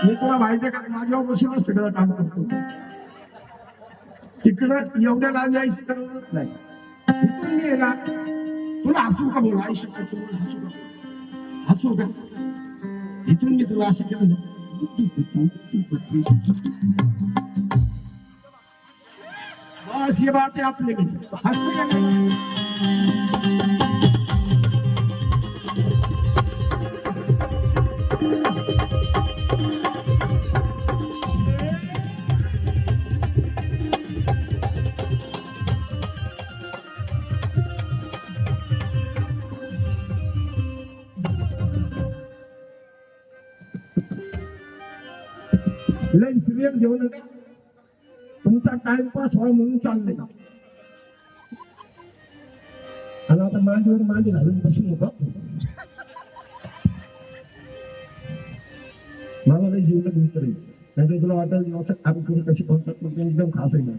मी तुला माहितीये का जागेवर बसूनच सगळं काम करतो. तिकडं एवढ्या लांब जायची गरजच नाही. इथून मी आहे ना तुला हसू का बोला आई शकत तुला हसू का इथून मी तुला असं केलं ना बस ये बात है आपने की हंसने का नहीं. लय सिरियस घेऊ नका. तुमचा टाइमपास व्हावा म्हणून चाललंय. आणि आता माझ्यावर मांडी घालून बसू नका. मला लय जीवलग मित्र आहे. नाहीतर तुला वाटत असं काम करू कशी बोलतात मग एकदम खास आहे.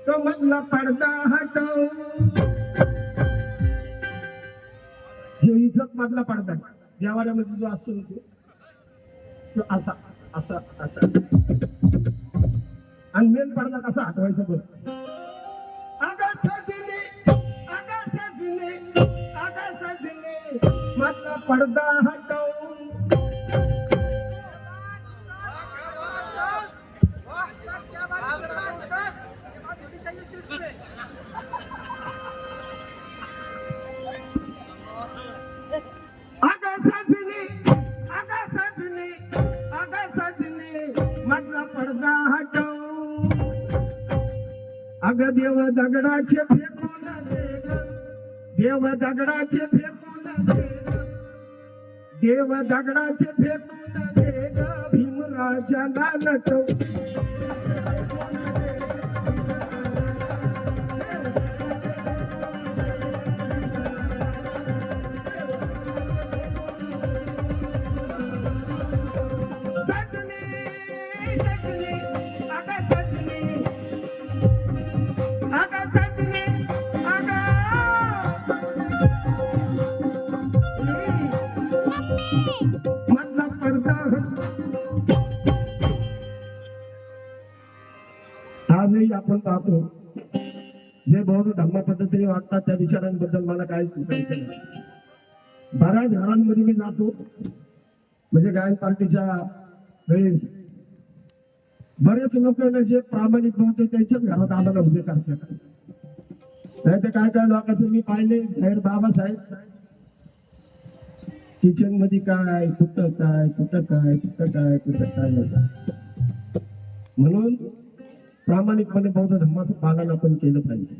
तो मधला पडदा हटव. हे इज्जत मधला पडदा देवाऱ्यामध्ये जो असतो तो असा असा असा आणि मेन पडदा कसा हटवायचा बघ. मधला पडदा हटव. मधला पडदा हटव. अग देव दगडाचे फेकून दे ग. देव दगडाचे फेकून दे ग. देव दगडाचे फेकून दे ग. भीमराजाला नटव. आजही आपण पाहतो जे बौद्ध धर्म पद्धतीने वागतात त्या विचारांबद्दल मला काहीच बोलायचं नाही. बऱ्याच घरांमध्ये मी जातो म्हणजे गायन पार्टीच्या वेळेस बरेच लोक जे प्रामाणिक बौद्ध त्यांच्याच घरात आम्हाला उभे करतात. नाही तर काय काय लोकांचं मी पाहिले बाहेर बाबासाहेब किचन मध्ये काय कुठं काय कुठं काय कुठं काय कुठं काय. म्हणून प्रामाणिकपणे बौद्ध धर्माचं पालन आपण केलं पाहिजे.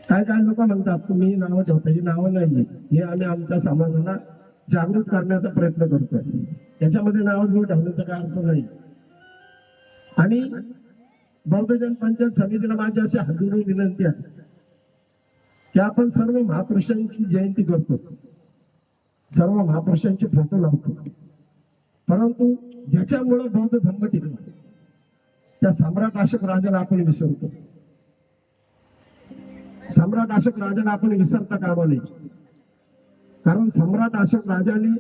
काय काय लोक म्हणतात तुम्ही नावं ठेवता. ही नावं नाही, हे आम्ही आमच्या समाजाला जागृत करण्याचा प्रयत्न करतोय. त्याच्यामध्ये नावं घेऊन ठेवण्याचा काय अर्थ नाही. आणि बौद्धजन पंचायत समितीला माझी अशी हजूरी विनंती आहे की आपण सर्व महापुरुषांची जयंती करतो, सर्व महापुरुषांचे फोटो लावतो, परंतु ज्याच्यामुळे बौद्ध धर्म टिकला त्या सम्राट अशोक राजाला आपण विसरतो. सम्राट अशोक राजाला आपण विसरता कामा नये. कारण सम्राट अशोक राजाने